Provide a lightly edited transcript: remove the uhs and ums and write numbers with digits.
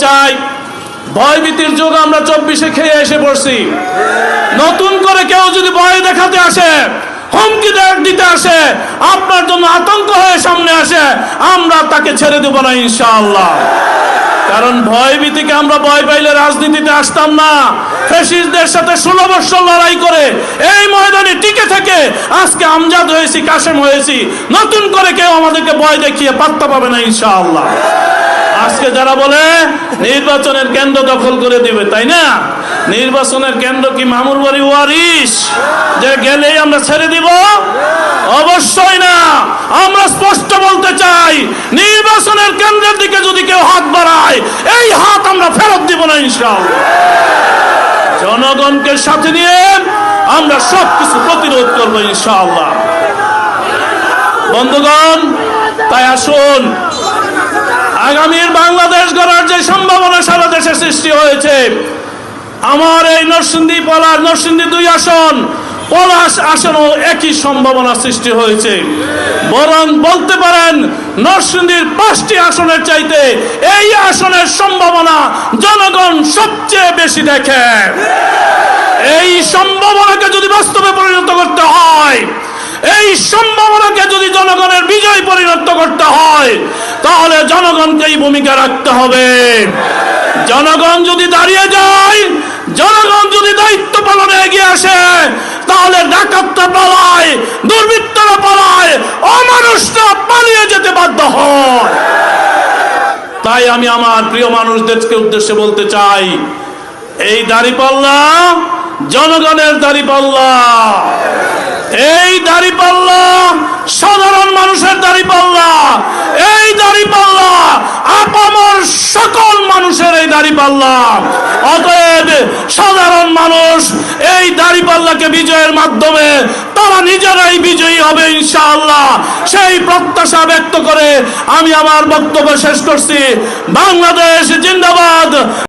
চাই, ভয়ভীতির যুগ আমরা 24-এ খেয়ে এসে পড়ছি। নতুন করে কেউ যদি ভয় দেখাতে আসে, হুমকি দিতে আসে, আপনার জন্য আতঙ্ক হয়ে সামনে আসে, আমরা তাকে ছেড়ে দেব না ইনশাআল্লাহ। কারণ ভয়ভীতিকে আমরা ভয় পাইলে রাজনীতিতে আসতাম না। ফ্যাসিস্টদের সাথে 16 বছর লড়াই করে এই ময়দানে টিকে থেকে আজকে আমজাদ হয়েছি, কাশেম হয়েছি। নতুন করে কেউ আমাদেরকে ভয় দেখিয়ে পাত্তা পাবে না ইনশাআল্লাহ। আজকে যারা বলে নির্বাচনের কেন্দ্র দখল করে দিবে, তাই না? নির্বাচনের কেন্দ্র কি মামুর বাড়ি ওয়ারিশ যে গেলেই আমরা ছেড়ে দিব? অবশ্যই না। আমরা স্পষ্ট বলতে চাই, নির্বাচনের কেন্দ্রের দিকে যদি কেউ হাত বাড়ায়, এই হাত আমরা ফেরত দিব না ইনশাআল্লাহ। জনগণকে সাথে নিয়ে আমরা সবকিছু প্রতিরোধ করবো ইনশাআল্লাহ। বন্ধুগণ, তাই আসুন, আগামীর বাংলাদেশ গড়ার যে সম্ভাবনা সারা দেশে সৃষ্টি হয়েছে, আমার এই নরসিংদী পলাশ, নরসিংদী 2 আসন, পলাশ আসনও একই সম্ভাবনা সৃষ্টি হয়েছে। বরং বলতে পারেন নরসিংদীর 5টি আসনের চাইতে এই আসনের সম্ভাবনা জনগণ সবচেয়ে বেশি দেখে। এই সম্ভাবনাকে যদি বাস্তবে পরিণত করতে হয়, এই সম্ভাবনাকে যদি জনগণের বিজয় পরিণত করতে হয়, তাহলে জনগণকে এই ভূমিকা রাখতে হবে। জনগণ যদি দাঁড়িয়ে যায়, জনগণ যদি দায়িত্ব পালনে এগিয়ে আসে, তাহলে ডাকাতরা পালায়, দুর্বৃত্তরা পালায়, অমানুষরা পালিয়ে যেতে বাধ্য হয়। তাই আমি আমার প্রিয় মানুষদেরকে উদ্দেশ্যে বলতে চাই, এই দাঁড়িপাল্লা জনগণের দাঁড়িপাল্লা, এই দাঁড়িপাল্লা সাধারণ মানুষের দাঁড়িপাল্লা, এই দাঁড়িপাল্লা আপামর সকল মানুষের এই দাঁড়িপাল্লা। অতএব সাধারণ মানুষ এই দাঁড়িপাল্লাকে বিজয়ের মাধ্যমে তারা নিজেরাই বিজয়ী হবে ইনশাআল্লাহ। সেই প্রত্যাশা ব্যক্ত করে আমি আমার বক্তব্য শেষ করছি। বাংলাদেশ জিন্দাবাদ।